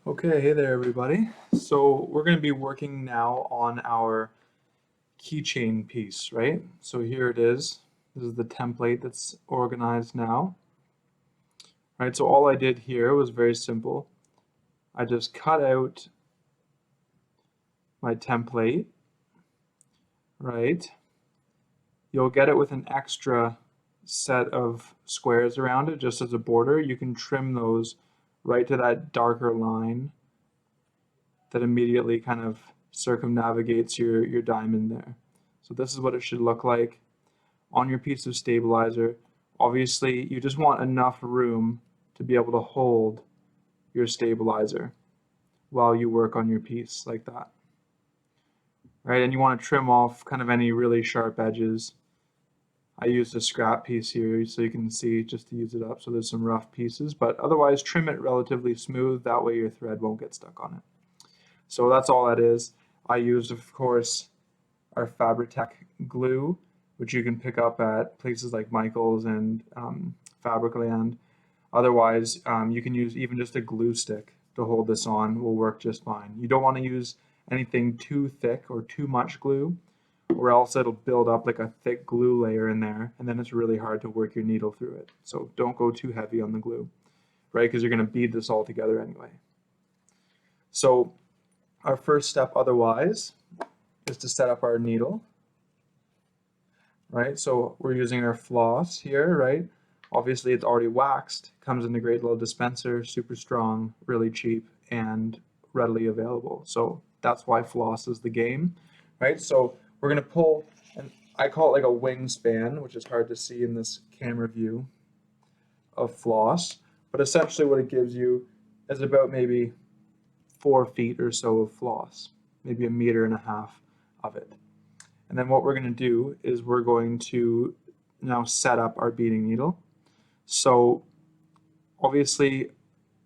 Okay, hey there everybody. So we're going to be working now on our keychain piece, right? So here it is. This is the template that's organized now. Right, so all I did here was very simple. I just cut out my template, right? You'll get it with an extra set of squares around it just as a border. You can trim those right to that darker line that immediately kind of circumnavigates your diamond there. So this is what it should look like on your piece of stabilizer. Obviously, you just want enough room to be able to hold your stabilizer while you work on your piece like that. Right, and you want to trim off kind of any really sharp edges. I used a scrap piece here so you can see just to use it up. So there's some rough pieces, but otherwise trim it relatively smooth. That way your thread won't get stuck on it. So that's all that is. I used, of course, our Fabri-Tac glue, which you can pick up at places like Michael's and Fabricland. Otherwise, you can use even just a glue stick to hold this on, will work just fine. You don't want to use anything too thick or too much glue, or else it'll build up like a thick glue layer in there, and then it's really hard to work your needle through it. So don't go too heavy on the glue, right? Because you're going to bead this all together anyway. So our first step otherwise is to set up our needle, right? So we're using our floss here, right? Obviously it's already waxed, comes in a great little dispenser, super strong, really cheap, and readily available. So that's why floss is the game, right? So we're gonna pull, and I call it like a wingspan, which is hard to see in this camera view of floss, but essentially what it gives you is about maybe 4 feet or so of floss, maybe 1.5 meters of it. And then what we're going to do is we're going to now set up our beading needle. So obviously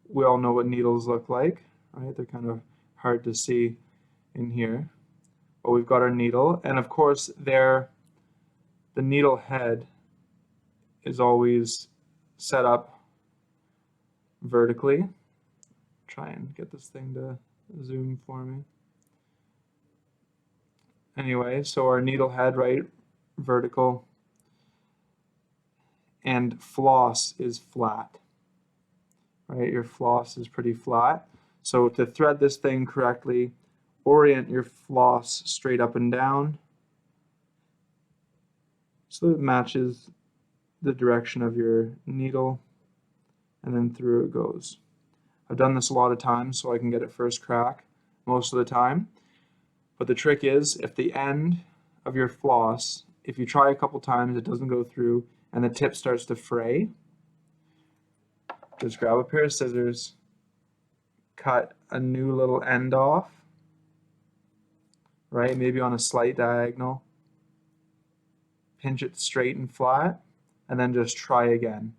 we all know what needles look like, right? They're kind of hard to see in here. But we've got our needle, and of course the needle head is always set up vertically. Try and get this thing to zoom for me. Anyway, so our needle head, right, vertical, and floss is flat, right? Your floss is pretty flat. So to thread this thing correctly, orient your floss straight up and down so it matches the direction of your needle, and then through it goes. I've done this a lot of times so I can get it first crack most of the time. But the trick is, if the end of your floss, if you try a couple times, it doesn't go through, and the tip starts to fray, just grab a pair of scissors, cut a new little end off, right? Maybe on a slight diagonal, pinch it straight and flat, and then just try again.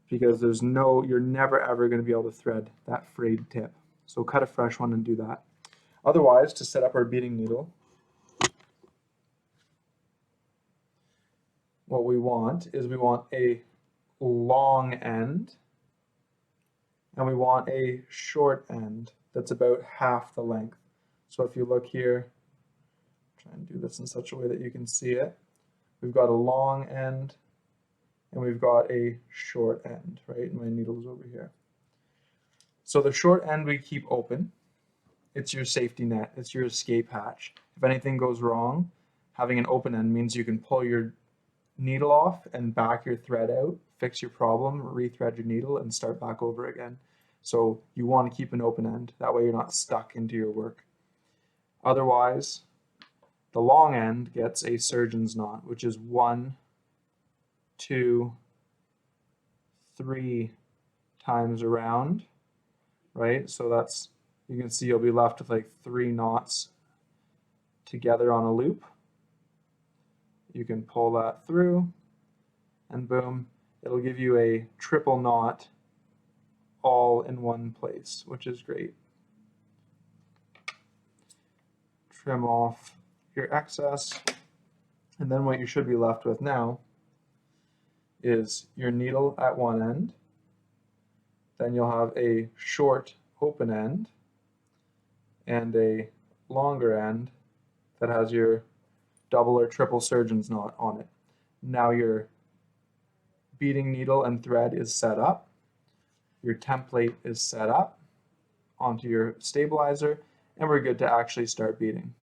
Because you're never ever going to be able to thread that frayed tip. So cut a fresh one and do that. Otherwise, to set up our beading needle, what we want is we want a long end, and we want a short end that's about half the length. So if you look here, try and do this in such a way that you can see it. We've got a long end and we've got a short end, right? My needle's over here. So the short end we keep open. It's your safety net, it's your escape hatch. If anything goes wrong, having an open end means you can pull your needle off and back your thread out, fix your problem, rethread your needle, and start back over again. So you want to keep an open end. That way you're not stuck into your work. Otherwise, the long end gets a surgeon's knot, which is 1, 2, 3 times around, right? So that's, you can see you'll be left with like 3 knots together on a loop. You can pull that through, and boom, it'll give you a triple knot all in one place, which is great. Trim off your excess, and then what you should be left with now is your needle at one end. Then you'll have a short open end and a longer end that has your double or triple surgeon's knot on it. Now your beading needle and thread is set up, your template is set up onto your stabilizer, and we're good to actually start beading.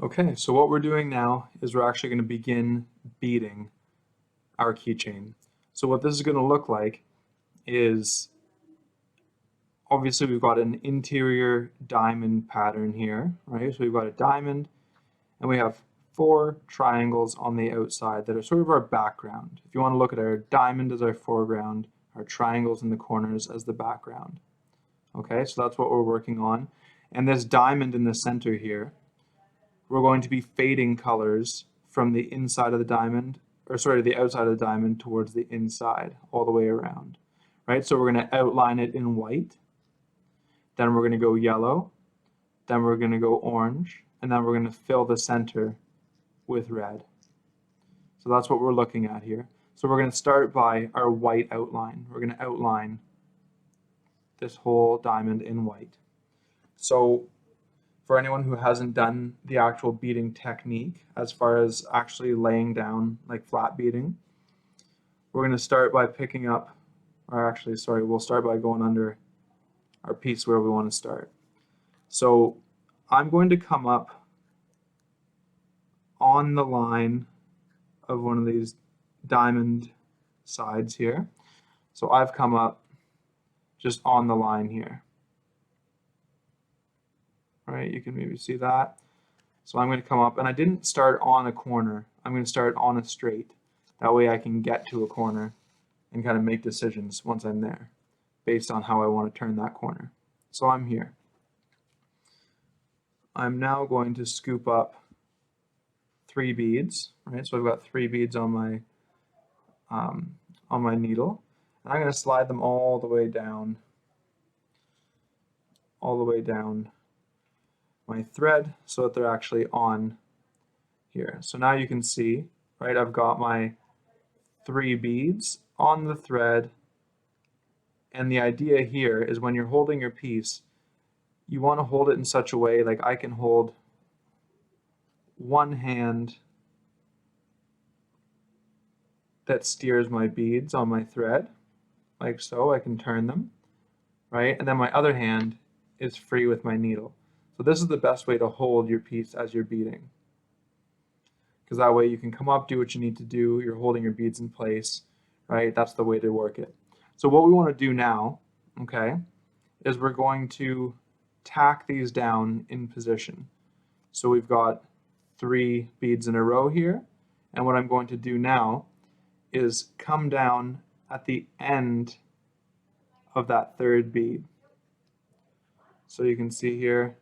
Okay, so what we're doing now is we're actually going to begin beading our keychain. So what this is going to look like is, obviously we've got an interior diamond pattern here, right? So we've got a diamond and we have 4 triangles on the outside that are sort of our background. If you want to look at our diamond as our foreground, our triangles in the corners as the background. Okay, so that's what we're working on. And this diamond in the center here, we're going to be fading colors from the inside of the diamond, or sorry, the outside of the diamond towards the inside, all the way around. Right, so we're going to outline it in white, then we're going to go yellow, then we're going to go orange, and then we're going to fill the center with red. So that's what we're looking at here. So we're going to start by our white outline. We're going to outline this whole diamond in white. So for anyone who hasn't done the actual beading technique, as far as actually laying down like flat beading, we're going to start by picking up, or actually, sorry, we'll start by going under our piece where we want to start. So I'm going to come up on the line of one of these diamond sides here. So I've come up just on the line here. Right, you can maybe see that. So I'm going to come up, and I didn't start on a corner. I'm going to start on a straight. That way I can get to a corner and kind of make decisions once I'm there based on how I want to turn that corner. So I'm here. I'm now going to scoop up 3 beads, right? So I've got 3 beads on my needle, and I'm going to slide them all the way down my thread so that they're actually on here. So now you can see, right, I've got my 3 beads on the thread, and the idea here is when you're holding your piece, you want to hold it in such a way, like I can hold one hand that steers my beads on my thread, like so. I can turn them, right? And then my other hand is free with my needle. So this is the best way to hold your piece as you're beading, because that way you can come up, do what you need to do, you're holding your beads in place, right? That's the way to work it. So what we want to do now, okay, is we're going to tack these down in position. So we've got 3 beads in a row here, and what I'm going to do now is come down at the end of that 3rd bead. So you can see here,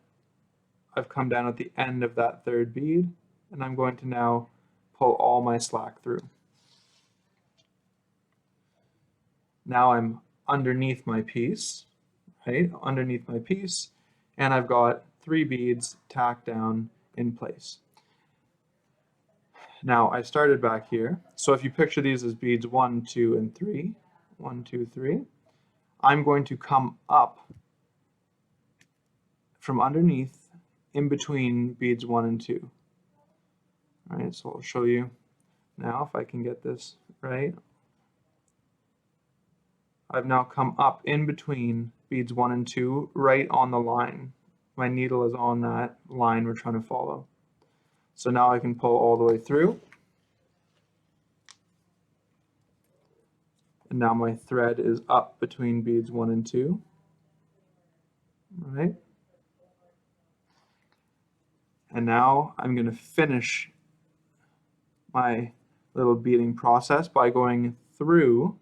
I've come down at the end of that 3rd bead, and I'm going to now pull all my slack through. Now I'm underneath my piece, right? Underneath my piece, and I've got 3 beads tacked down in place. Now I started back here, so if you picture these as beads 1, 2, and 3, 1, 2, 3, I'm going to come up from underneath in between beads 1 and 2. All right, so I'll show you now if I can get this right. I've now come up in between beads 1 and 2, right on the line. My needle is on that line we're trying to follow. So now I can pull all the way through. And now my thread is up between beads 1 and 2. All right. And now I'm going to finish my little beading process by going through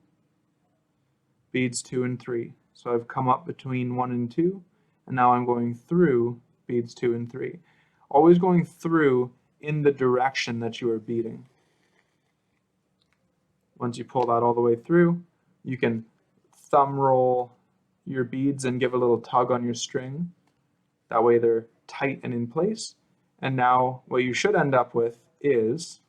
beads 2 and 3. So I've come up between 1 and 2, and now I'm going through beads 2 and 3. Always going through in the direction that you are beading. Once you pull that all the way through, you can thumb roll your beads and give a little tug on your string. That way they're tight and in place. And now what you should end up with is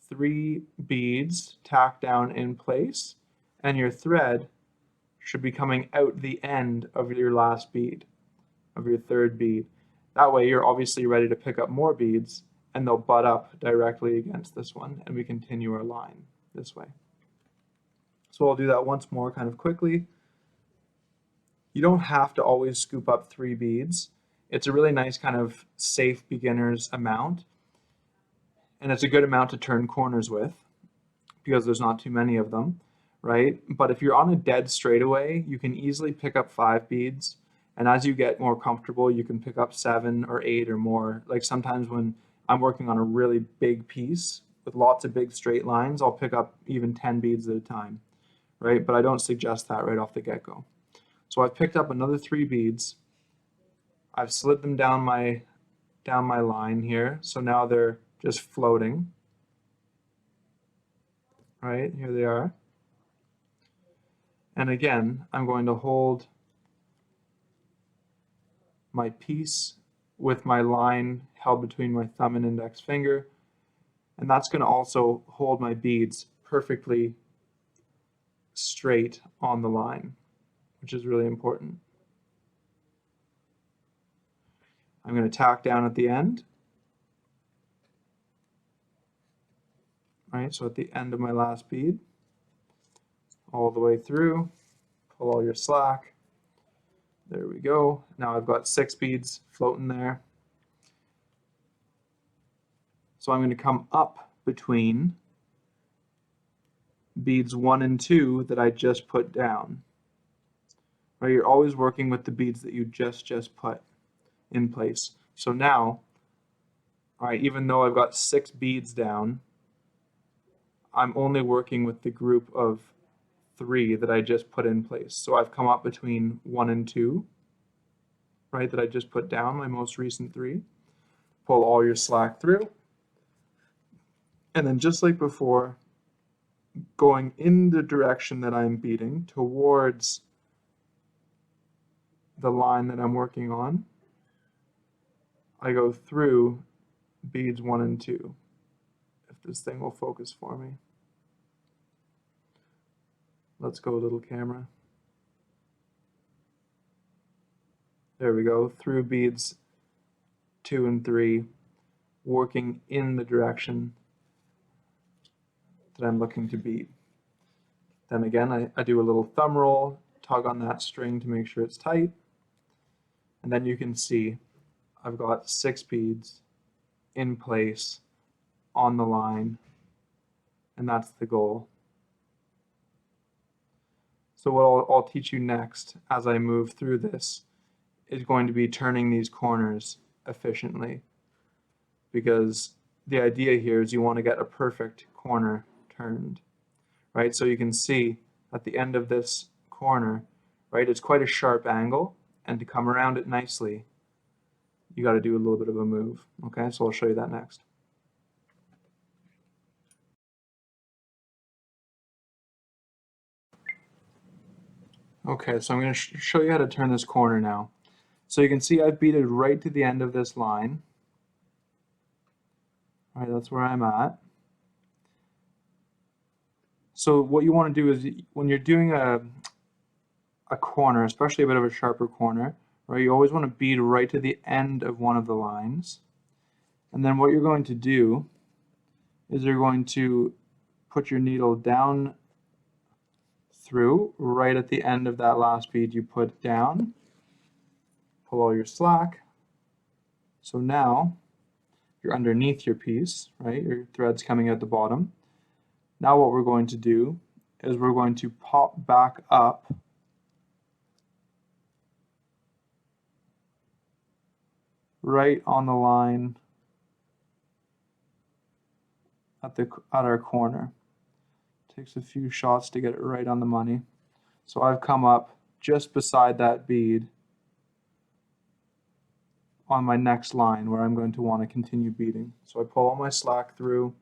3 beads tacked down in place, and your thread should be coming out the end of your last bead, of your third bead. That way you're obviously ready to pick up more beads, and they'll butt up directly against this one, and we continue our line this way. So I'll do that once more kind of quickly. You don't have to always scoop up 3 beads. It's a really nice kind of safe beginner's amount, and it's a good amount to turn corners with because there's not too many of them, right? But if you're on a dead straightaway, you can easily pick up 5 beads, and as you get more comfortable, you can pick up 7 or 8 or more. Like sometimes when I'm working on a really big piece with lots of big straight lines, I'll pick up even 10 beads at a time, right? But I don't suggest that right off the get-go. So I've picked up another 3 beads. I've slid them down my line here, so now they're just floating. Right, here they are. And again, I'm going to hold my piece with my line held between my thumb and index finger, and that's going to also hold my beads perfectly straight on the line, which is really important. I'm going to tack down at the end. Right, so at the end of my last bead, all the way through, pull all your slack. There we go. Now I've got 6 beads floating there. So I'm going to come up between beads 1 and 2 that I just put down. Right, you're always working with the beads that you just put in place. So now, all right, even though I've got 6 beads down, I'm only working with the group of 3 that I just put in place. So I've come up between 1 and 2, right, that I just put down, my most recent 3. Pull all your slack through. And then just like before, going in the direction that I'm beading towards the line that I'm working on, I go through beads 1 and 2. If this thing will focus for me. Let's go, little camera. There we go, through beads 2 and 3, working in the direction that I'm looking to bead. Then again, I do a little thumb roll, tug on that string to make sure it's tight, and then you can see I've got 6 beads in place on the line, and that's the goal. So what I'll teach you next as I move through this is going to be turning these corners efficiently, because the idea here is you want to get a perfect corner turned, right? So you can see at the end of this corner, right, it's quite a sharp angle, and to come around it nicely, you got to do a little bit of a move, okay? So I'll show you that next. Okay, so I'm going to show you how to turn this corner now. So you can see I've beaded right to the end of this line. All right, that's where I'm at. So what you want to do is when you're doing a corner, especially a bit of a sharper corner, right, you always want to bead right to the end of one of the lines. And then what you're going to do is you're going to put your needle down through right at the end of that last bead you put down. Pull all your slack. So now you're underneath your piece, right? Your thread's coming out the bottom. Now what we're going to do is we're going to pop back up right on the line at our corner. Takes a few shots to get it right on the money. So I've come up just beside that bead on my next line where I'm going to want to continue beading. So I pull all my slack through,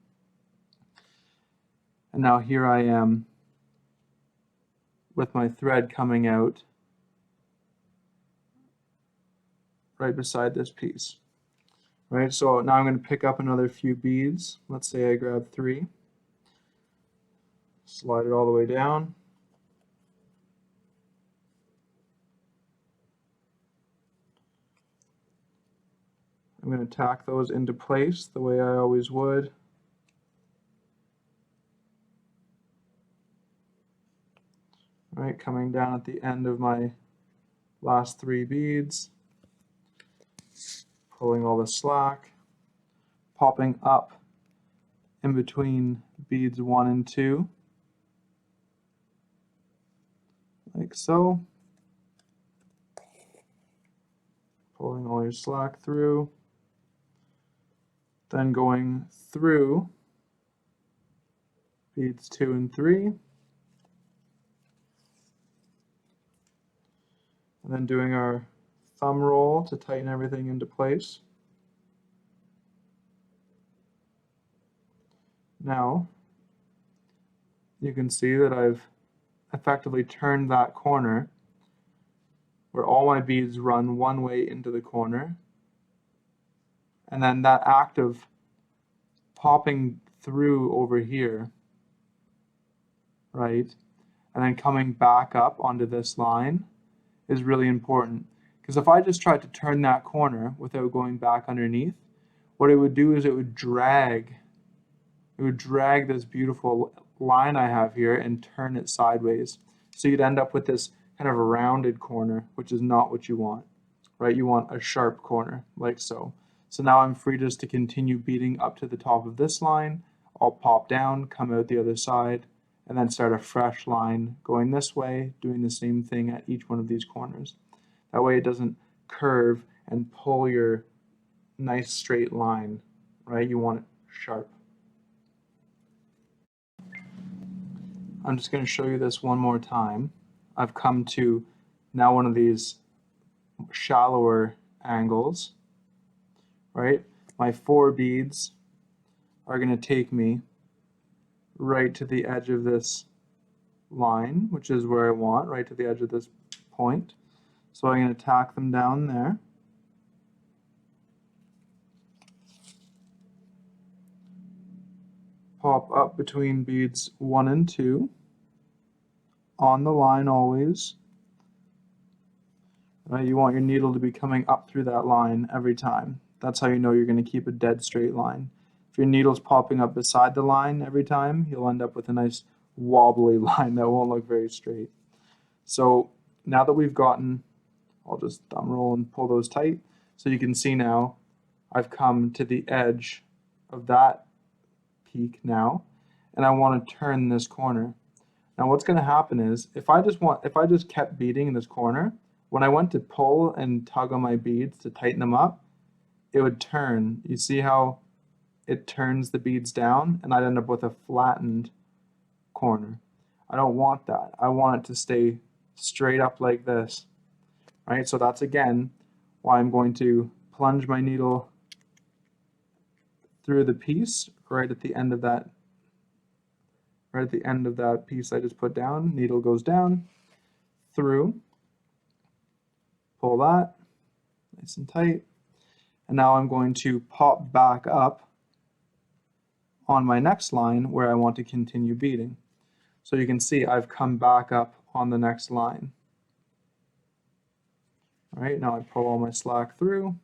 and now here I am with my thread coming out right beside this piece. right? So now I'm going to pick up another few beads. Let's say I grab 3, slide it all the way down. I'm going to tack those into place the way I always would. Right, coming down at the end of my last 3 beads, pulling all the slack, popping up in between beads 1 and 2, like so, pulling all your slack through, then going through beads 2 and 3, and then doing our thumb roll to tighten everything into place. Now, you can see that I've effectively turned that corner where all my beads run one way into the corner, and then that act of popping through over here, right, and then coming back up onto this line is really important. Because if I just tried to turn that corner without going back underneath, what it would do is it would drag this beautiful line I have here and turn it sideways. So you'd end up with this kind of a rounded corner, which is not what you want, right? You want a sharp corner, like so. So now I'm free just to continue beading up to the top of this line. I'll pop down, come out the other side, and then start a fresh line going this way, doing the same thing at each one of these corners. That way it doesn't curve and pull your nice straight line, right? You want it sharp. I'm just going to show you this one more time. I've come to now one of these shallower angles, right? My 4 beads are going to take me right to the edge of this line, which is where I want, right to the edge of this point. So I'm going to tack them down there. Pop up between beads 1 and 2, on the line always. Right, you want your needle to be coming up through that line every time. That's how you know you're going to keep a dead straight line. If your needle's popping up beside the line every time, you'll end up with a nice wobbly line that won't look very straight. So now that we've gotten, I'll just thumb roll and pull those tight. So you can see now I've come to the edge of that peak now, and I want to turn this corner. Now what's going to happen is if I just kept beading in this corner, when I went to pull and tug on my beads to tighten them up, it would turn. You see how it turns the beads down, and I'd end up with a flattened corner. I don't want that. I want it to stay straight up like this, right? So that's again why I'm going to plunge my needle through the piece right at the end of that piece I just put down. Needle goes down, through, pull that nice and tight, and now I'm going to pop back up on my next line where I want to continue beading. So you can see I've come back up on the next line. All right, now I pull all my slack through,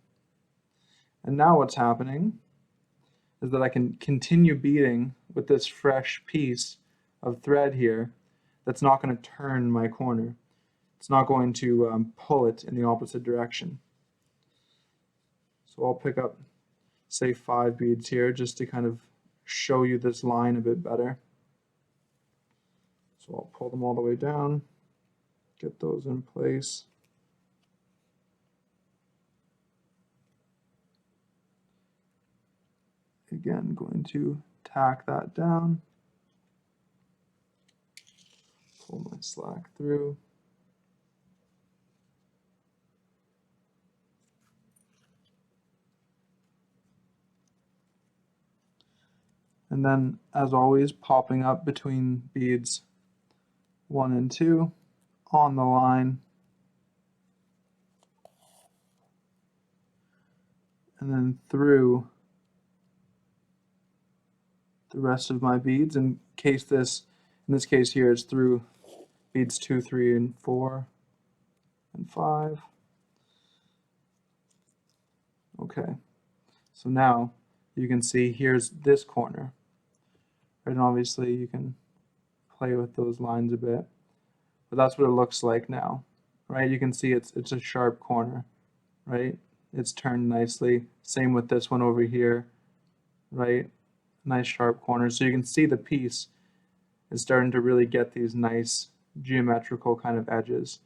and now what's happening is that I can continue beading with this fresh piece of thread here that's not going to turn my corner. It's not going to pull it in the opposite direction. So I'll pick up, say, 5 beads here just to kind of show you this line a bit better. So I'll pull them all the way down, get those in place. Again, going to tack that down, pull my slack through. And then, as always, popping up between beads 1 and 2 on the line. and then through the rest of my beads. In this case here, it's through beads 2, 3, and 4, and 5. Okay, so now you can see here's this corner, right? And obviously you can play with those lines a bit, but that's what it looks like now, right? You can see it's a sharp corner, right? It's turned nicely. Same with this one over here, right? Nice sharp corners. So you can see the piece is starting to really get these nice geometrical kind of edges.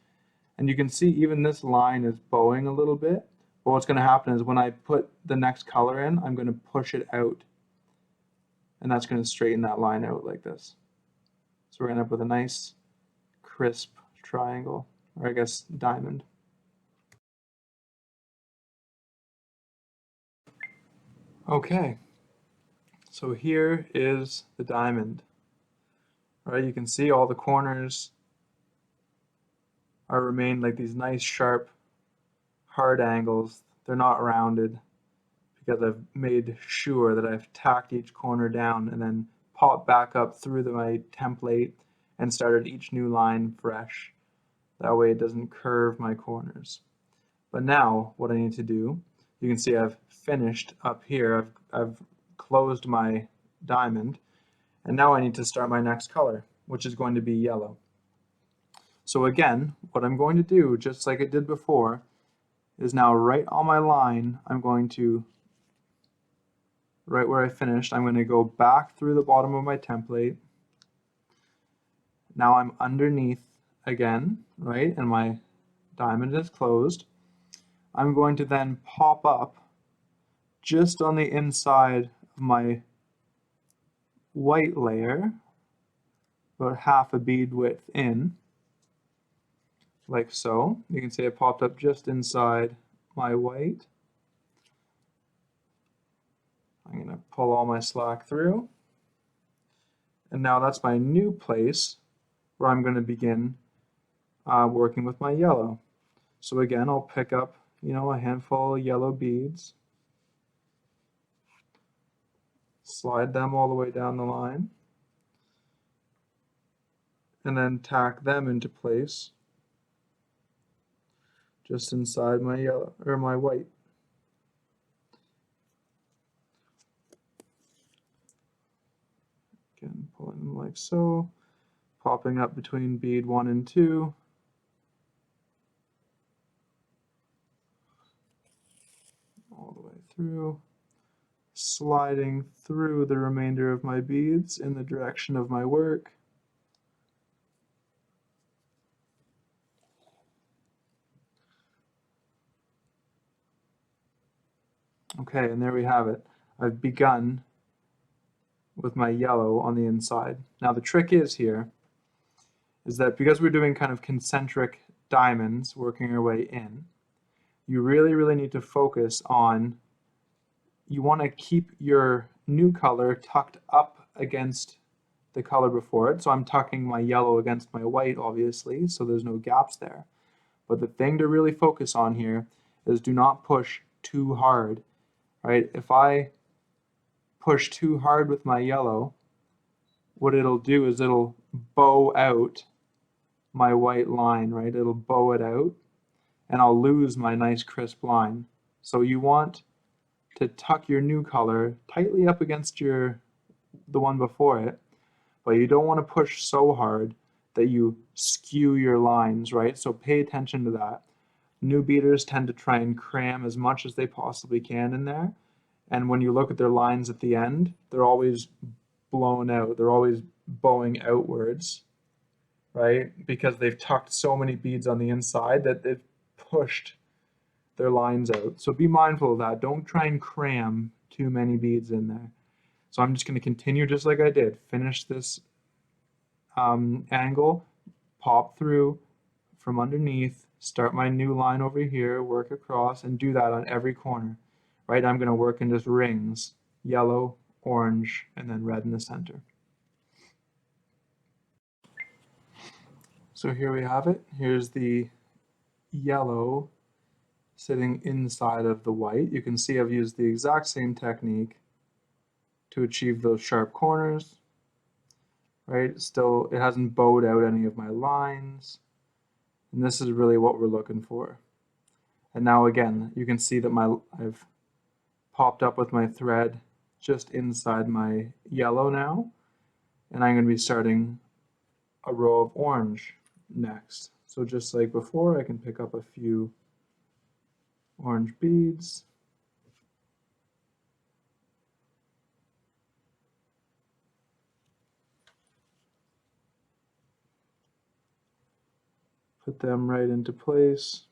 And you can see even this line is bowing a little bit. But what's going to happen is when I put the next color in, I'm going to push it out. And that's going to straighten that line out like this. So we're going to end up with a nice, crisp triangle, or I guess diamond. Okay, so here is the diamond. All right, you can see all the corners are remain like these nice sharp hard angles. They're not rounded because I've made sure that I've tacked each corner down and then popped back up through my template and started each new line fresh. That way it doesn't curve my corners. But now what I need to do, you can see I've finished up here. I've closed my diamond, and now I need to start my next color, which is going to be yellow. So again, what I'm going to do, just like it did before, is now right on my line, I'm going to, right where I finished, I'm going to go back through the bottom of my template. Now I'm underneath again, right, and my diamond is closed. I'm going to then pop up just on the inside of my white layer, about half a bead width in, like so. You can see it popped up just inside my white. I'm going to pull all my slack through. And now that's my new place where I'm going to begin working with my yellow. So again, I'll pick up, a handful of yellow beads, slide them all the way down the line, and then tack them into place just inside my yellow or my white. Again, pulling them like so, popping up between bead 1 and 2. All the way through, sliding through the remainder of my beads in the direction of my work. Okay, and there we have it. I've begun with my yellow on the inside. Now the trick is that because we're doing kind of concentric diamonds working our way in, you really need to focus on, you want to keep your new color tucked up against the color before it. So I'm tucking my yellow against my white, obviously, so there's no gaps there. But the thing to really focus on here is do not push too hard, right? If I push too hard with my yellow, what it'll do is it'll bow out my white line, right? It'll bow it out, and I'll lose my nice crisp line. So you want to tuck your new color tightly up against the one before it, but you don't want to push so hard that you skew your lines, right? So pay attention to that. New beaters tend to try and cram as much as they possibly can in there, and when you look at their lines at the end, they're always blown out. They're always bowing outwards, right? Because they've tucked so many beads on the inside that they've pushed their lines out. So be mindful of that. Don't try and cram too many beads in there. So I'm just going to continue just like I did. Finish this angle, pop through from underneath, start my new line over here, work across, and do that on every corner. Right? I'm going to work in just rings, yellow, orange, and then red in the center. So here we have it. Here's the yellow sitting inside of the white. You can see I've used the exact same technique to achieve those sharp corners, right? Still, it hasn't bowed out any of my lines. And this is really what we're looking for. And now again, you can see that I've popped up with my thread just inside my yellow now. And I'm going to be starting a row of orange next. So just like before, I can pick up a few orange beads. Put them right into place.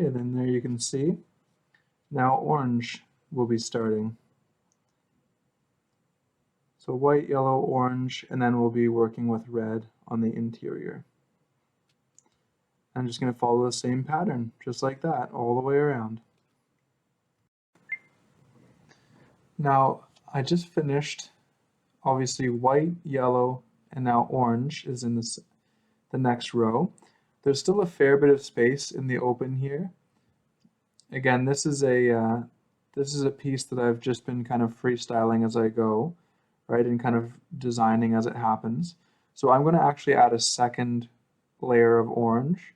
Okay, then there you can see. Now orange will be starting. So white, yellow, orange, and then we'll be working with red on the interior. I'm just going to follow the same pattern, just like that, all the way around. Now, I just finished, obviously white, yellow, and now orange is in the next row. There's still a fair bit of space in the open here. Again, this is a piece that I've just been kind of freestyling as I go, right, and kind of designing as it happens. So I'm going to actually add a second layer of orange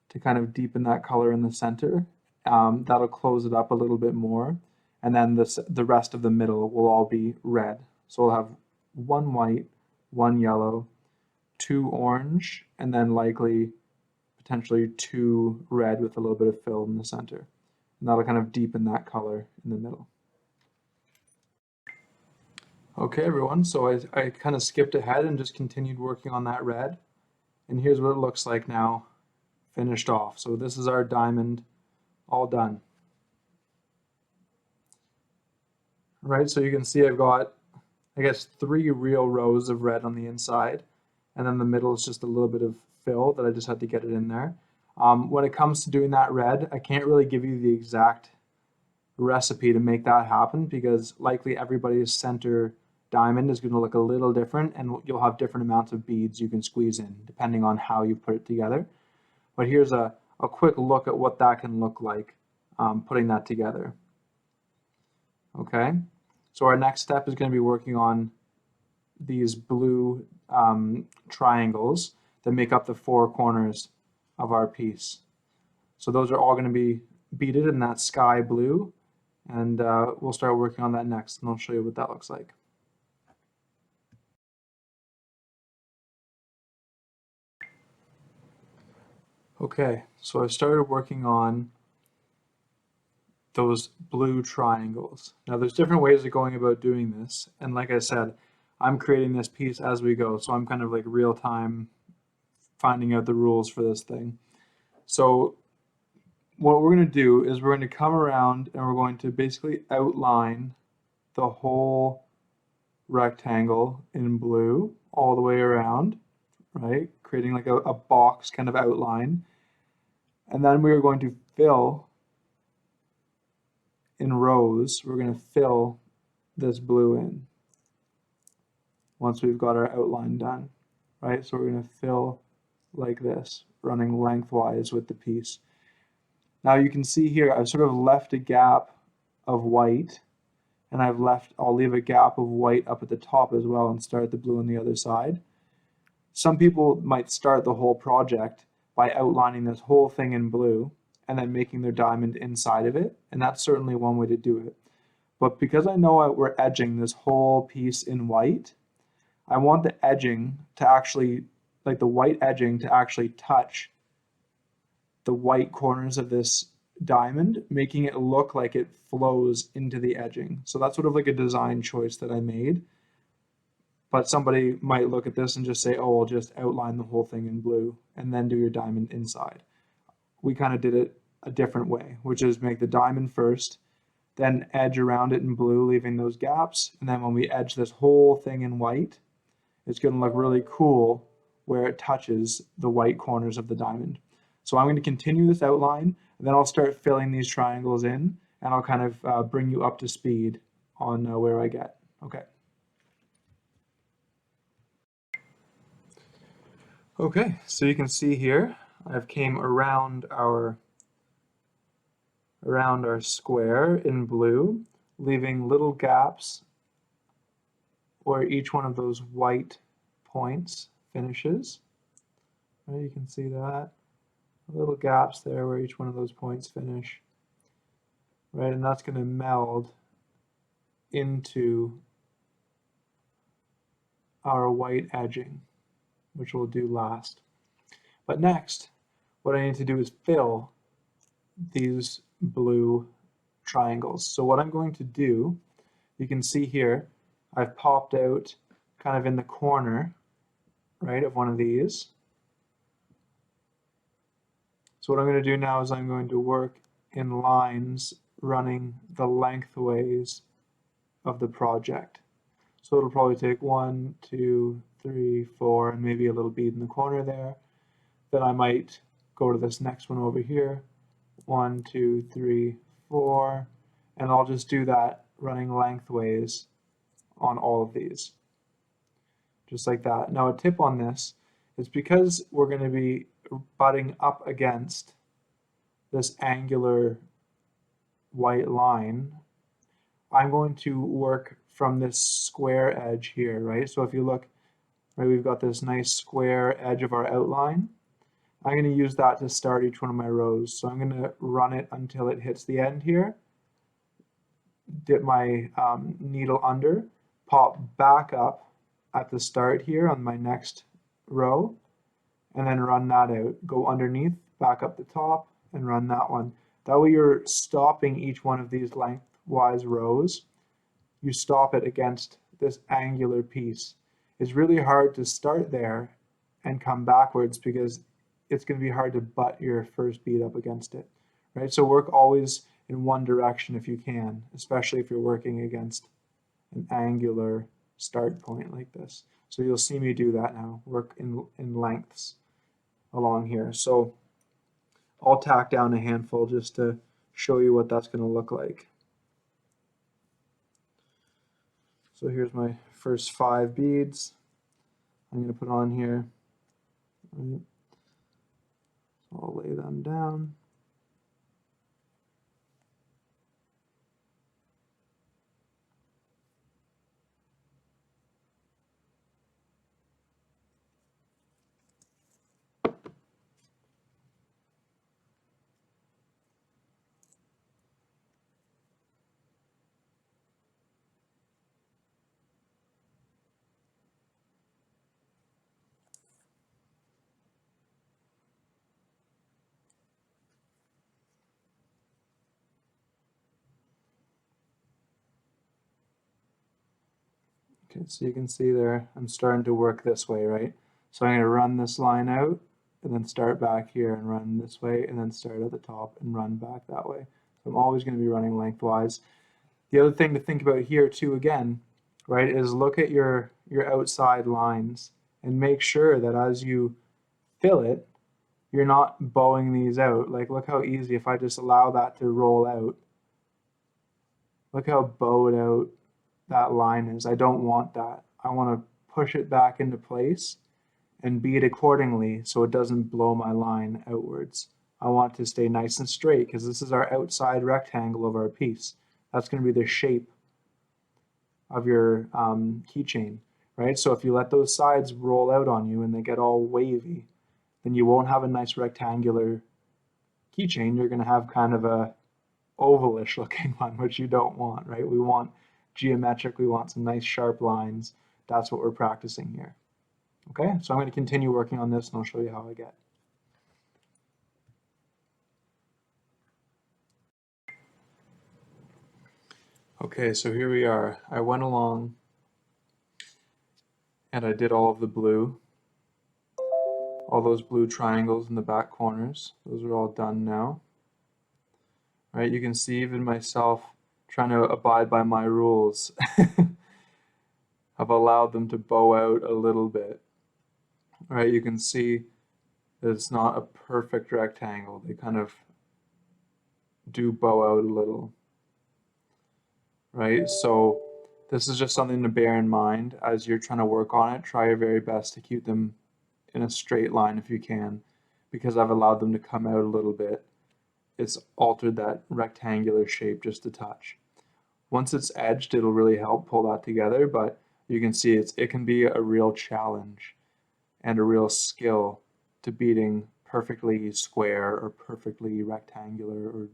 to kind of deepen that color in the center. That'll close it up a little bit more, and then the rest of the middle will all be red. So we'll have one white, one yellow, two orange, and then likely potentially two red with a little bit of fill in the center. And that'll kind of deepen that color in the middle. Okay, everyone, so I kind of skipped ahead and just continued working on that red. And here's what it looks like now, finished off. So this is our diamond all done. Right, so you can see I've got, I guess, 3 real rows of red on the inside, and then the middle is just a little bit of fill that I just had to get it in there. When it comes to doing that red, I can't really give you the exact recipe to make that happen because likely everybody's center diamond is going to look a little different, and you'll have different amounts of beads you can squeeze in depending on how you put it together. But here's a quick look at what that can look like putting that together. Okay, so our next step is going to be working on these blue triangles that make up the 4 corners of our piece. So those are all going to be beaded in that sky blue, and we'll start working on that next, and I'll show you what that looks like. Okay, so I've started working on those blue triangles. Now there's different ways of going about doing this, and like I said, I'm creating this piece as we go, so I'm kind of like real time finding out the rules for this thing. So what we're going to do is we're going to come around and we're going to basically outline the whole rectangle in blue all the way around, right? Creating like a box kind of outline. And then we are going to fill in rows, we're going to fill this blue in once we've got our outline done, right? So we're going to fill like this, running lengthwise with the piece. Now you can see here, I've sort of left a gap of white, and I'll leave a gap of white up at the top as well and start the blue on the other side. Some people might start the whole project by outlining this whole thing in blue and then making their diamond inside of it, and that's certainly one way to do it. But because I know we're edging this whole piece in white, I want the edging to actually, like the white edging to actually touch the white corners of this diamond, making it look like it flows into the edging. So that's sort of like a design choice that I made. But somebody might look at this and just say, oh, I'll just outline the whole thing in blue and then do your diamond inside. We kind of did it a different way, which is make the diamond first, then edge around it in blue, leaving those gaps. And then when we edge this whole thing in white, it's going to look really cool where it touches the white corners of the diamond. So I'm going to continue this outline, and then I'll start filling these triangles in, and I'll kind of bring you up to speed on where I get. Okay. Okay, so you can see here, I've came around our square in blue, leaving little gaps where each one of those white points finishes. Right, you can see that. Little gaps there where each one of those points finish. Right, and that's going to meld into our white edging, which we'll do last. But next, what I need to do is fill these blue triangles. So what I'm going to do, you can see here, I've popped out kind of in the corner, right, of one of these. So what I'm going to do now is I'm going to work in lines running the lengthways of the project. So it'll probably take 1, 2, 3, 4, and maybe a little bead in the corner there. Then I might go to this next one over here. 1, 2, 3, 4, and I'll just do that running lengthways on all of these. Just like that. Now a tip on this is because we're going to be butting up against this angular white line, I'm going to work from this square edge here, right? So if you look, right, we've got this nice square edge of our outline. I'm going to use that to start each one of my rows. So I'm going to run it until it hits the end here, dip my needle under, pop back up at the start here on my next row, and then run that out. Go underneath, back up the top, and run that one. That way you're stopping each one of these lengthwise rows. You stop it against this angular piece. It's really hard to start there and come backwards because it's going to be hard to butt your first bead up against it, right? So work always in one direction if you can, especially if you're working against an angular start point like this. So you'll see me do that now, work in lengths along here. So I'll tack down a handful just to show you what that's going to look like. So here's my first 5 beads I'm going to put on here. Right. So I'll lay them down. Okay, so you can see there, I'm starting to work this way, right? So I'm going to run this line out and then start back here and run this way and then start at the top and run back that way. So I'm always going to be running lengthwise. The other thing to think about here too, again, right, is look at your outside lines and make sure that as you fill it, you're not bowing these out. Like look how easy if I just allow that to roll out. Look how bowed out that line is. I don't want that. I want to push it back into place and bead accordingly so it doesn't blow my line outwards. I want it to stay nice and straight because this is our outside rectangle of our piece. That's going to be the shape of your keychain, right? So if you let those sides roll out on you and they get all wavy, then you won't have a nice rectangular keychain. You're going to have kind of a ovalish looking one, which you don't want, right? We want geometric, we want some nice sharp lines. That's what we're practicing here. Okay, so I'm going to continue working on this and I'll show you how I get. Okay, so here we are. I went along And I did all of the blue, all those blue triangles in the back corners. Those are all done now. Right, you can see even myself trying to abide by my rules. I've allowed them to bow out a little bit. Right, you can see that it's not a perfect rectangle. They kind of do bow out a little. Right, so this is just something to bear in mind as you're trying to work on it. Try your very best to keep them in a straight line if you can, because I've allowed them to come out a little bit. It's altered that rectangular shape just a touch. Once it's edged, it'll really help pull that together, but you can see it can be a real challenge and a real skill to beading perfectly square or perfectly rectangular or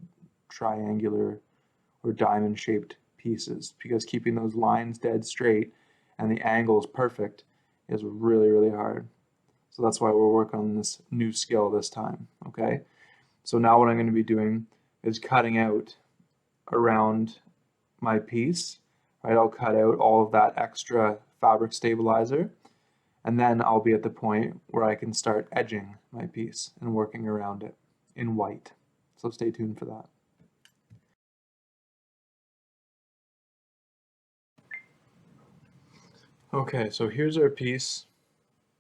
triangular or diamond shaped pieces, because keeping those lines dead straight and the angles perfect is really, really hard. So that's why we're working on this new skill this time, okay? So now what I'm going to be doing is cutting out around my piece, right? I'll cut out all of that extra fabric stabilizer, and then I'll be at the point where I can start edging my piece and working around it in white. So stay tuned for that. Okay, so here's our piece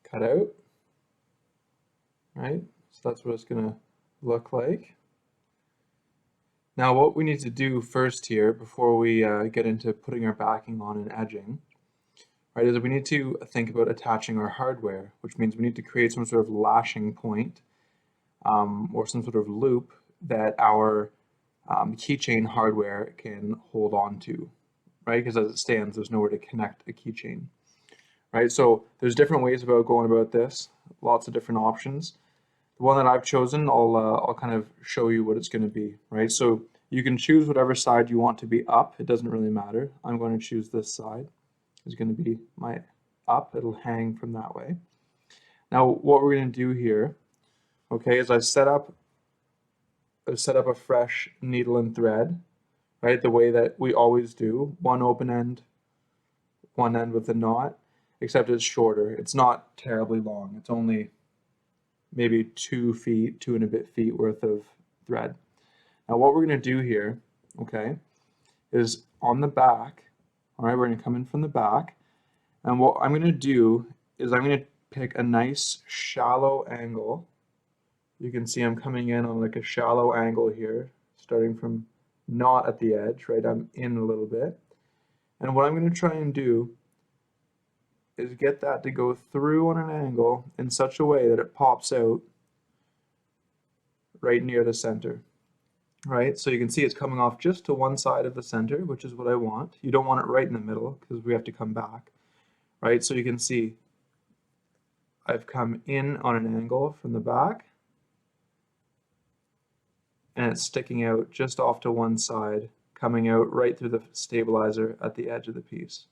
cut out, right? So that's what it's gonna look like. Now what we need to do first here, before we get into putting our backing on and edging, right, is we need to think about attaching our hardware, which means we need to create some sort of lashing point or some sort of loop that our keychain hardware can hold on to, right? Because as it stands, there's nowhere to connect a keychain, right? So there's different ways about going about this, lots of different options. The one that I've chosen, I'll kind of show you what it's going to be, right? So you can choose whatever side you want to be up. It doesn't really matter. I'm going to choose this side. It's going to be my up. It'll hang from that way. Now, what we're going to do here, okay, is I've set up a fresh needle and thread, right? The way that we always do, one open end, one end with a knot, except it's shorter. It's not terribly long. It's only maybe 2 feet, 2 and a bit feet worth of thread. Now what we're going to do here, okay, is on the back, all right, we're going to come in from the back, and what I'm going to do is I'm going to pick a nice shallow angle. You can see I'm coming in on like a shallow angle here, starting from not at the edge, right? I'm in a little bit. And what I'm going to try and do is get that to go through on an angle in such a way that it pops out right near the center, right? So you can see it's coming off just to one side of the center, which is what I want. You don't want it right in the middle because we have to come back, right? So you can see I've come in on an angle from the back, and it's sticking out just off to one side, coming out right through the stabilizer at the edge of the piece,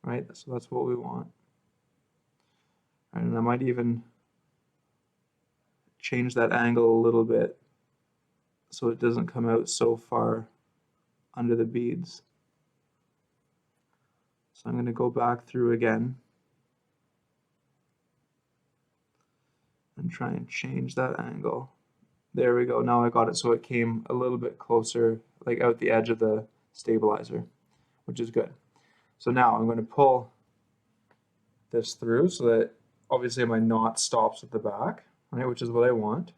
right? So that's what we want. And I might even change that angle a little bit so it doesn't come out so far under the beads. So I'm going to go back through again and try and change that angle. There we go. Now I got it so it came a little bit closer, like out the edge of the stabilizer, which is good. So now I'm going to pull this through so that obviously my knot stops at the back, right, which is what I want.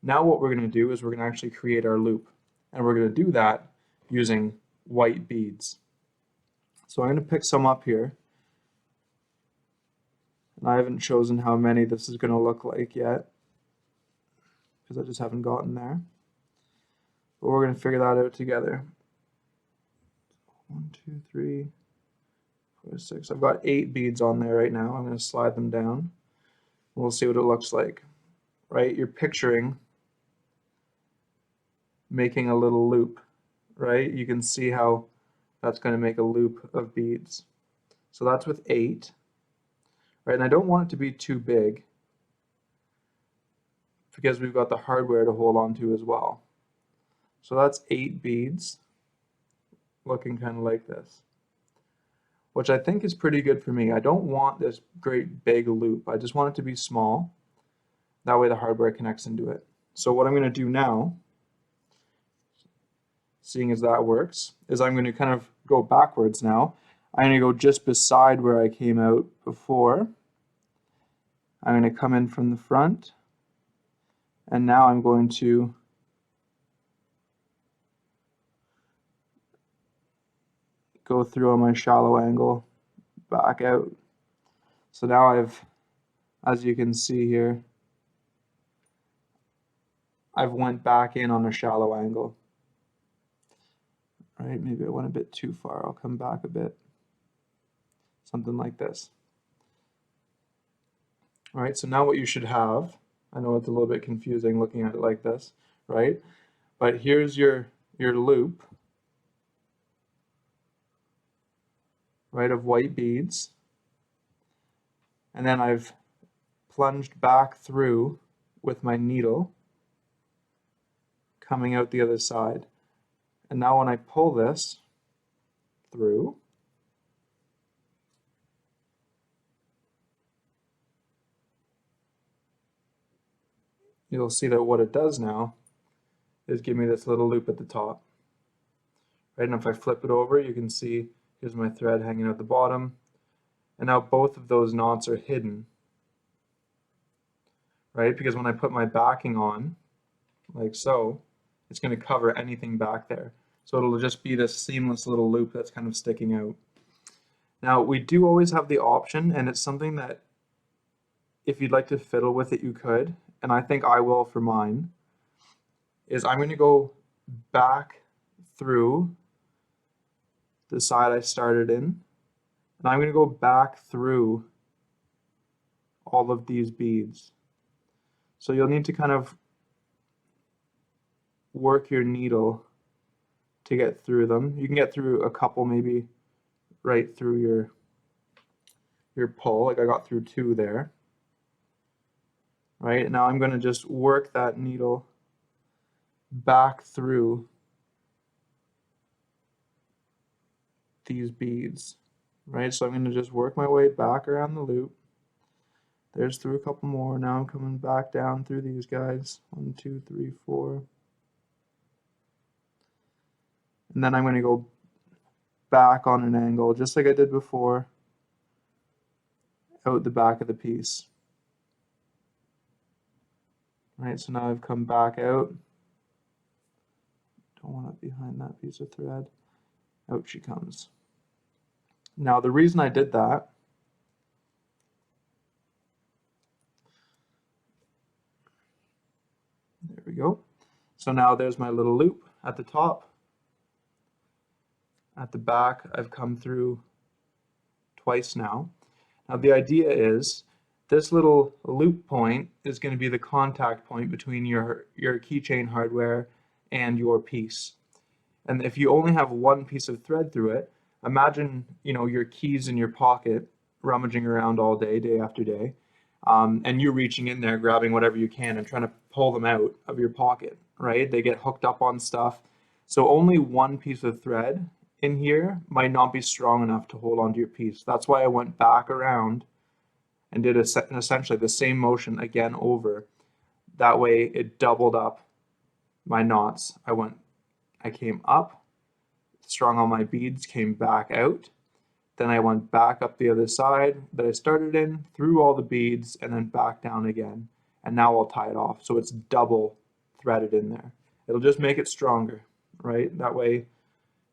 Now what we're going to do is we're going to actually create our loop, and we're going to do that using white beads. So I'm going to pick some up here, and I haven't chosen how many this is going to look like yet because I just haven't gotten there. But we're going to figure that out together. 1, 2, 3, 4, 6. I've got 8 beads on there right now. I'm going to slide them down. We'll see what it looks like. Right? You're picturing making a little loop, right? You can see how that's going to make a loop of beads. So that's with 8, right? And I don't want it to be too big because we've got the hardware to hold on to as well. So that's 8 beads looking kind of like this. which I think is pretty good for me. I don't want this great big loop. I just want it to be small. That way the hardware connects into it. So what I'm going to do now, seeing as that works, is I'm going to kind of go backwards now. I'm going to go just beside where I came out before. I'm going to come in from the front. And now I'm going to go through on my shallow angle, back out. So now I've, as you can see here, I've went back in on a shallow angle. Right, maybe I went a bit too far. I'll come back a bit. Something like this. All right, so now what you should have, I know it's a little bit confusing looking at it like this, right? But here's your loop, right, of white beads. And then I've plunged back through with my needle, coming out the other side. And now when I pull this through, you'll see that what it does now is give me this little loop at the top. Right, and if I flip it over, you can see here's my thread hanging out the bottom. And now both of those knots are hidden. Right, because when I put my backing on, like so, it's going to cover anything back there. So it'll just be this seamless little loop that's kind of sticking out. Now, we do always have the option, and it's something that if you'd like to fiddle with it, you could, and I think I will for mine, is I'm going to go back through the side I started in, and I'm going to go back through all of these beads. So you'll need to kind of work your needle to get through them. You can get through a couple, maybe right through your pull, like I got through 2 there. Right, now I'm going to just work that needle back through these beads. Right, so I'm going to just work my way back around the loop. There's through a couple more. Now I'm coming back down through these guys. 1, 2, 3, 4. And then I'm going to go back on an angle, just like I did before, out the back of the piece. Right, so now I've come back out. Don't want it behind that piece of thread. Out she comes. Now the reason I did that there we go. So now there's my little loop at the top. At the back, I've come through twice now. Now the idea is this little loop point is going to be the contact point between your keychain hardware and your piece. And if you only have one piece of thread through it, imagine, you know, your keys in your pocket, rummaging around all day, day after day, and you're reaching in there, grabbing whatever you can and trying to pull them out of your pocket, right? They get hooked up on stuff. So only one piece of thread in here might not be strong enough to hold onto your piece. That's why I went back around and did essentially the same motion again over. That way it doubled up my knots. I came up, strung on my beads, came back out. Then I went back up the other side that I started in, through all the beads, and then back down again. And now I'll tie it off. So it's double threaded in there. It'll just make it stronger, right? That way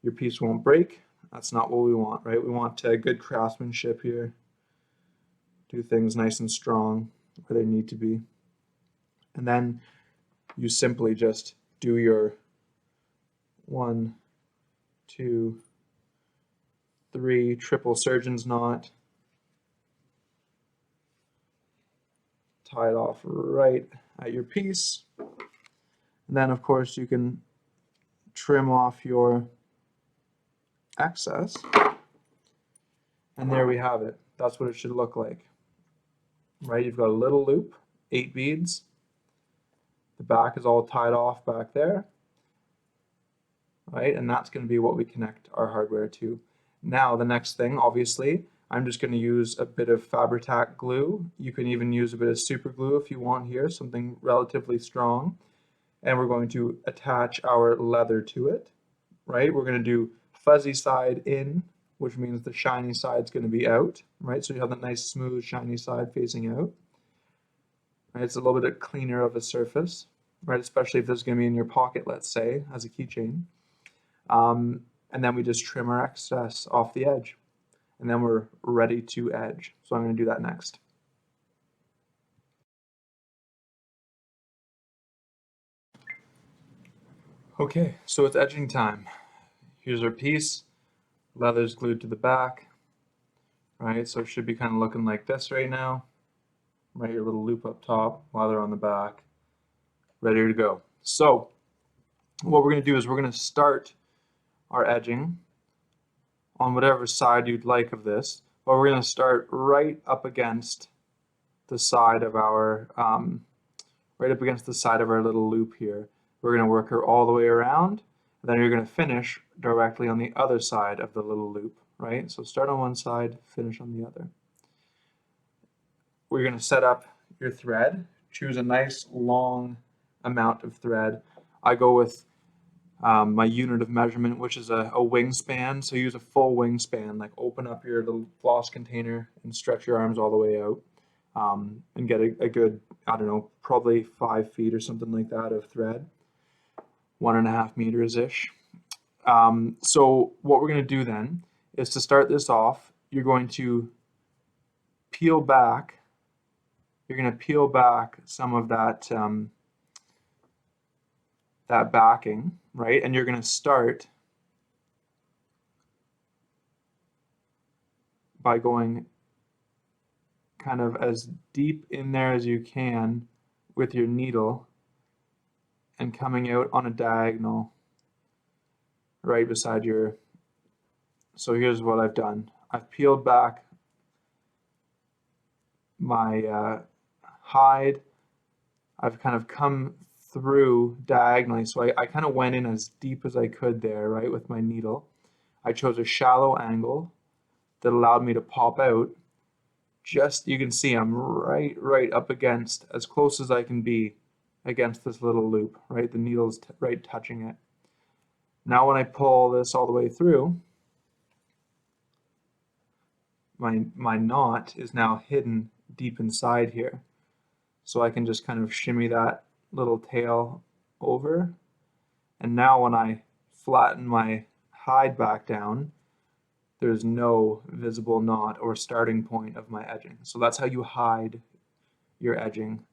your piece won't break. That's not what we want, right? We want good craftsmanship here. Do things nice and strong where they need to be. And then you simply just do your 1, 2, 3 triple surgeon's knot. Tie it off right at your piece. And then of course you can trim off your excess. And there we have it. That's what it should look like. Right, you've got a little loop, 8 beads. The back is all tied off back there. Right, and that's going to be what we connect our hardware to. Now the next thing, obviously, I'm just going to use a bit of Fabri-Tac glue. You can even use a bit of super glue if you want here, something relatively strong. And we're going to attach our leather to it, right? We're going to do fuzzy side in, which means the shiny side is going to be out, right? So you have that nice smooth shiny side facing out. Right? It's a little bit cleaner of a surface, right? Especially if this is going to be in your pocket, let's say, as a keychain. And then we just trim our excess off the edge. And then we're ready to edge. So I'm going to do that next. Okay, so it's edging time. Here's our piece. Leather's glued to the back, right? So it should be kind of looking like this right now. Right, your little loop up top, leather on the back, ready to go. So what we're going to do is we're going to start our edging on whatever side you'd like of this, but we're going to start right up against the side of our little loop here. We're going to work her all the way around, and then you're going to finish directly on the other side of the little loop, right? So start on one side, finish on the other. We're going to set up your thread. Choose a nice long amount of thread. I go with my unit of measurement, which is a wingspan. So use a full wingspan, like open up your little floss container and stretch your arms all the way out, and get a good, I don't know, probably 5 feet or something like that of thread, 1.5 meters-ish. So what we're going to do then is, to start this off, you're going to peel back some of that that backing, right? And you're going to start by going kind of as deep in there as you can with your needle and coming out on a diagonal right beside your. So here's what I've done. I've peeled back my hide. I've kind of come through diagonally, so I kind of went in as deep as I could there, right, with my needle. I chose a shallow angle that allowed me to pop out. Just, you can see I'm right up against, as close as I can be against this little loop, right? The needle's right touching it. Now when I pull this all the way through, my knot is now hidden deep inside here. So I can just kind of shimmy that little tail over. And now when I flatten my hide back down, there's no visible knot or starting point of my edging. So that's how you hide your edging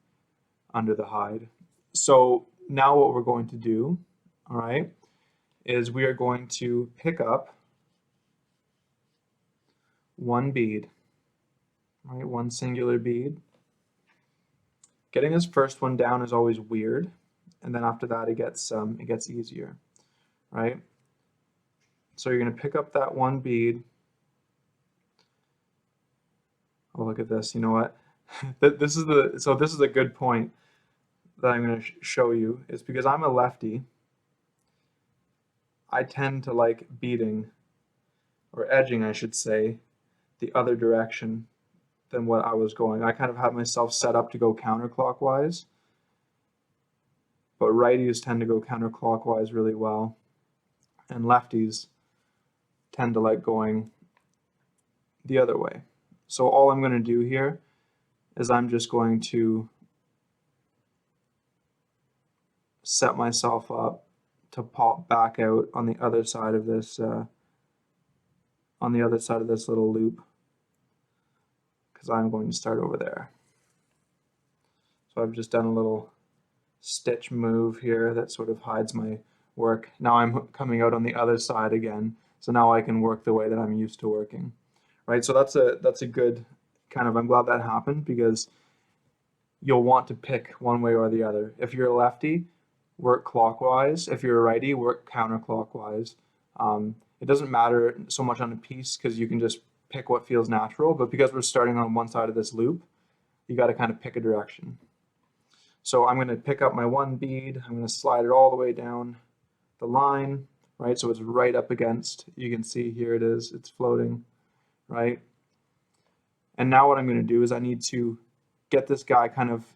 under the hide. So now what we're going to do, all right, is we are going to pick up one bead, right, one singular bead. Getting this first one down is always weird, and then after that it gets easier, right? So you're going to pick up that one bead. Oh, look at this. You know what? This is a good point that I'm going to show you, is because I'm a lefty. I tend to like beading, or edging, I should say, the other direction than what I was going. I kind of have myself set up to go counterclockwise, but righties tend to go counterclockwise really well, and lefties tend to like going the other way. So all I'm going to do here is I'm just going to set myself up to pop back out on the other side of this little loop, because I'm going to start over there. So I've just done a little stitch move here that sort of hides my work. Now I'm coming out on the other side again, so now I can work the way that I'm used to working, right? So that's a good kind of, I'm glad that happened, because you'll want to pick one way or the other. If you're a lefty, work clockwise. If you're a righty, work counterclockwise. It doesn't matter so much on a piece, because you can just pick what feels natural, but because we're starting on one side of this loop, you got to kind of pick a direction. So I'm going to pick up my one bead, I'm going to slide it all the way down the line, right? So it's right up against, you can see here it is, it's floating, right? And now what I'm going to do is I need to get this guy kind of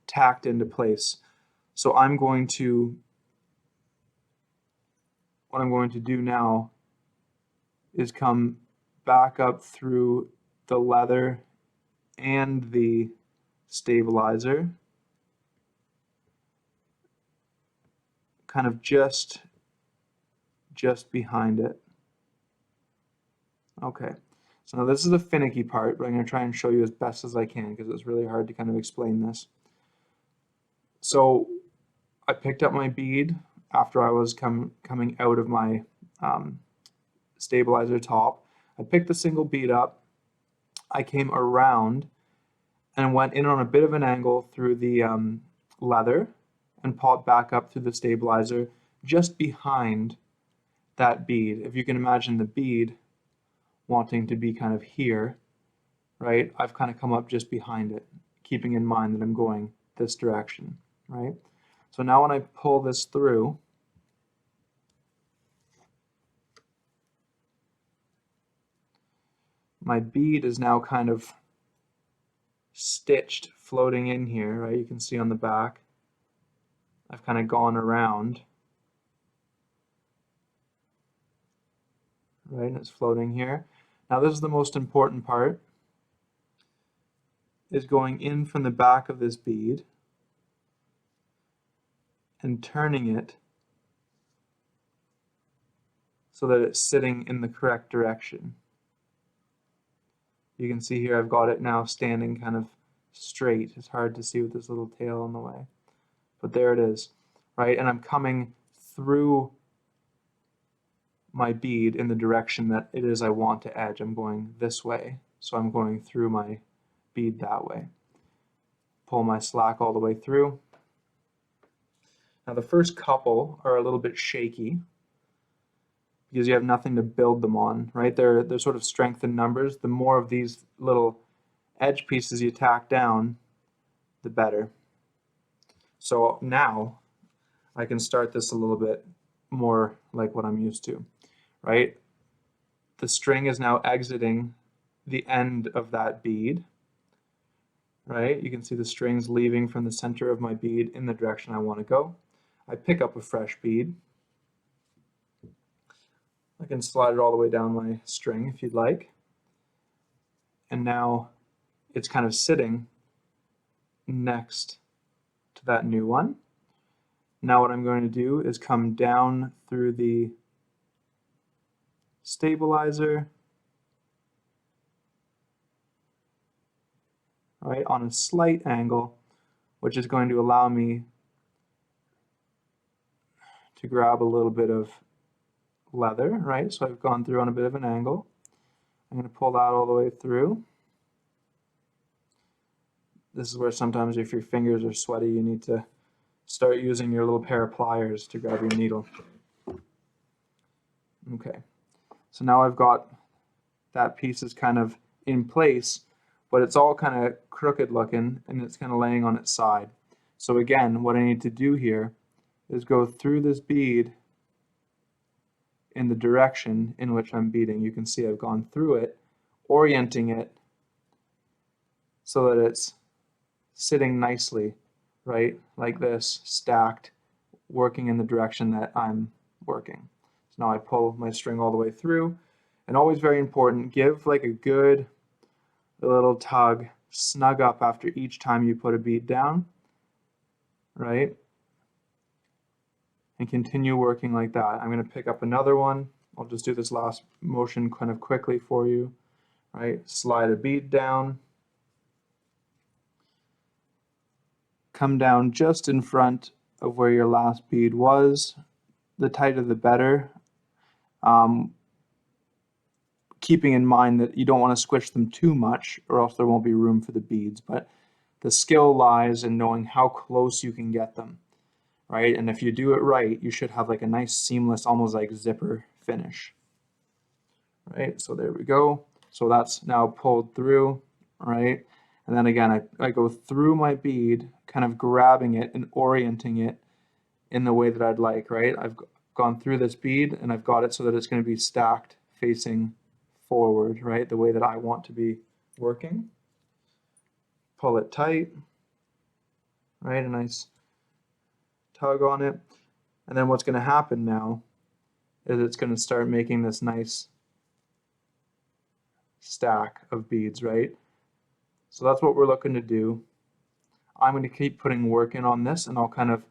tacked into place. So what I'm going to do now is come back up through the leather and the stabilizer, kind of just behind it. Okay, so now this is the finicky part, but I'm going to try and show you as best as I can because it's really hard to kind of explain this. So I picked up my bead after I was coming out of my stabilizer top. I picked the single bead up, I came around and went in on a bit of an angle through the leather and popped back up through the stabilizer just behind that bead. If you can imagine the bead wanting to be kind of here, right? I've kind of come up just behind it, keeping in mind that I'm going this direction, right? So now when I pull this through, my bead is now kind of stitched floating in here, right? You can see on the back, I've kind of gone around, right? And it's floating here. Now this is the most important part, is going in from the back of this bead and turning it so that it's sitting in the correct direction. You can see here I've got it now standing kind of straight. It's hard to see with this little tail in the way, but there it is, right? And I'm coming through my bead in the direction that it is I want to edge. I'm going this way, so I'm going through my bead that way. Pull my slack all the way through. Now the first couple are a little bit shaky because you have nothing to build them on, right? They're sort of strength in numbers. The more of these little edge pieces you tack down, the better. So now I can start this a little bit more like what I'm used to, right? The string is now exiting the end of that bead, right? You can see the strings leaving from the center of my bead in the direction I want to go. I pick up a fresh bead. I can slide it all the way down my string if you'd like. And now it's kind of sitting next to that new one. Now what I'm going to do is come down through the stabilizer, right, on a slight angle, which is going to allow me to grab a little bit of leather, right? So I've gone through on a bit of an angle. I'm going to pull that all the way through. This is where sometimes if your fingers are sweaty, you need to start using your little pair of pliers to grab your needle. Okay, so now I've got that piece is kind of in place, but it's all kind of crooked looking and it's kind of laying on its side. So again, what I need to do here is go through this bead in the direction in which I'm beading. You can see I've gone through it, orienting it so that it's sitting nicely, right, like this, stacked, working in the direction that I'm working. So now I pull my string all the way through, and always very important, give like a good little tug, snug up after each time you put a bead down, right? And continue working like that. I'm going to pick up another one. I'll just do this last motion kind of quickly for you, right? Slide a bead down. Come down just in front of where your last bead was. The tighter the better. Keeping in mind that you don't want to squish them too much or else there won't be room for the beads. But the skill lies in knowing how close you can get them, right? And if you do it right, you should have like a nice seamless, almost like zipper finish, right? So there we go. So that's now pulled through, right? And then again, I go through my bead, kind of grabbing it and orienting it in the way that I'd like, right? gone through this bead and I've got it so that it's going to be stacked facing forward, right? The way that I want to be working. Pull it tight, right? A nice tug on it. And then what's going to happen now is it's going to start making this nice stack of beads, right? So that's what we're looking to do. I'm going to keep putting work in on this, and I'll kind of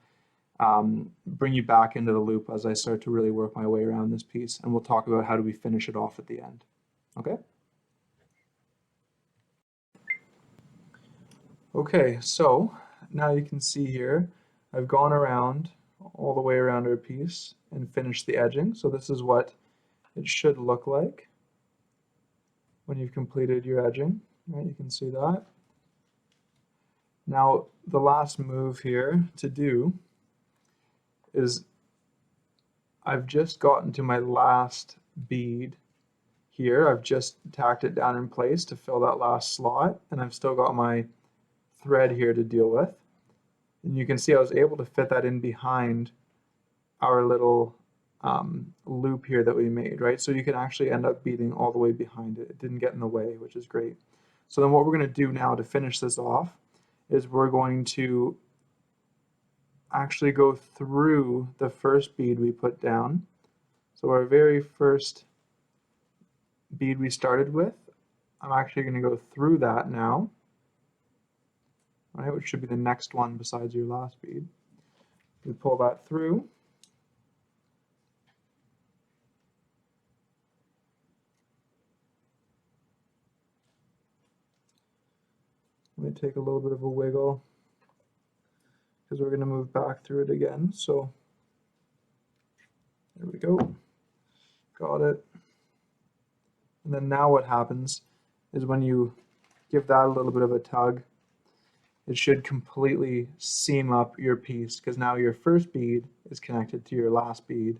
bring you back into the loop as I start to really work my way around this piece, and we'll talk about how do we finish it off at the end. Okay? Okay, so now you can see here, I've gone around all the way around our piece and finished the edging. So this is what it should look like when you've completed your edging, right? You can see that. Now, the last move here to do is I've just gotten to my last bead here. I've just tacked it down in place to fill that last slot, and I've still got my thread here to deal with. And you can see I was able to fit that in behind our little loop here that we made, right? So you can actually end up beading all the way behind it. It didn't get in the way, which is great. So then what we're going to do now to finish this off is we're going to actually go through the first bead we put down. So our very first bead we started with, I'm actually going to go through that now, right, which should be the next one besides your last bead. We pull that through. Let me take a little bit of a wiggle because we're going to move back through it again. So there we go. Got it. And then now what happens is when you give that a little bit of a tug, it should completely seam up your piece because now your first bead is connected to your last bead,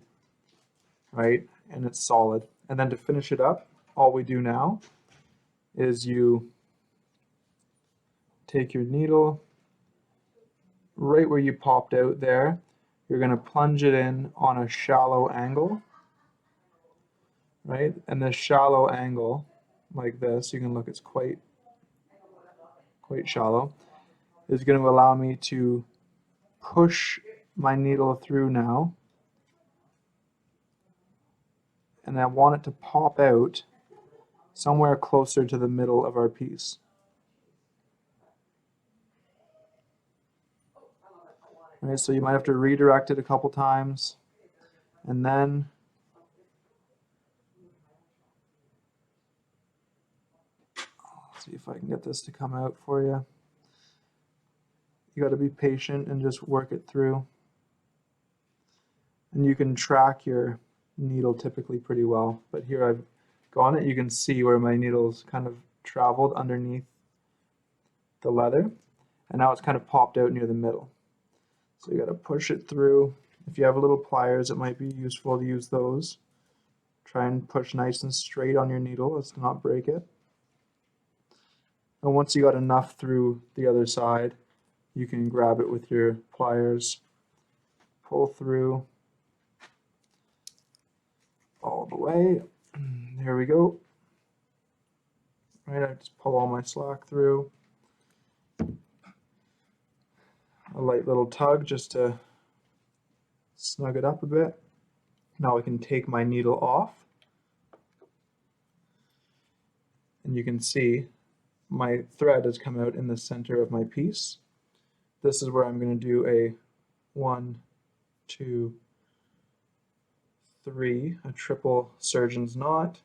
right? And it's solid. And then to finish it up, all we do now is you take your needle right where you popped out there. You're going to plunge it in on a shallow angle, right? And this shallow angle, like this, you can look, it's quite shallow, is going to allow me to push my needle through now. And I want it to pop out somewhere closer to the middle of our piece. Right, so you might have to redirect it a couple times, and then let's see if I can get this to come out for you. You got to be patient and just work it through. And you can track your needle typically pretty well, but here I've gone it. You can see where my needle's kind of traveled underneath the leather, and now it's kind of popped out near the middle. So you got to push it through. If you have little pliers, it might be useful to use those. Try and push nice and straight on your needle as to not break it. And once you got enough through the other side, you can grab it with your pliers, pull through all the way. There we go. Right, I just pull all my slack through. A light little tug just to snug it up a bit. Now I can take my needle off, and you can see my thread has come out in the center of my piece. This is where I'm going to do a 1, 2, 3, a triple surgeon's knot.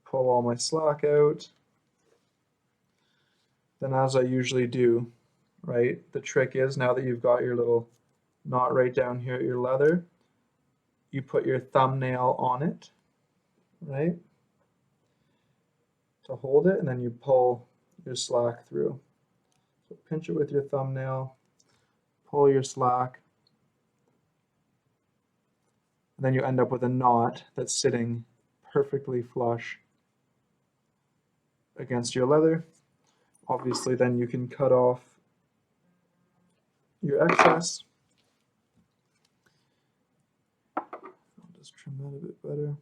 Pull all my slack out. Then as I usually do, right, the trick is now that you've got your little knot right down here at your leather, you put your thumbnail on it, right, to hold it, and then you pull your slack through. So pinch it with your thumbnail, pull your slack, and then you end up with a knot that's sitting perfectly flush against your leather. Obviously then you can cut off your excess just trim that a bit better.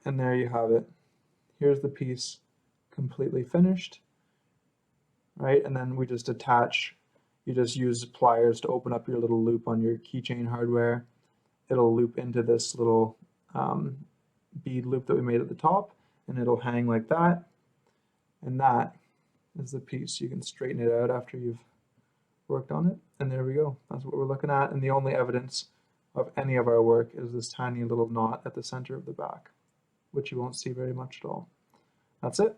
And there you have it. Here's the piece completely finished, right? And then we just attach, you just use pliers to open up your little loop on your keychain hardware. It'll loop into this little bead loop that we made at the top, and it'll hang like that. And that is the piece. You can straighten it out after you've worked on it. And there we go. That's what we're looking at. And the only evidence of any of our work is this tiny little knot at the center of the back, which you won't see very much at all. That's it.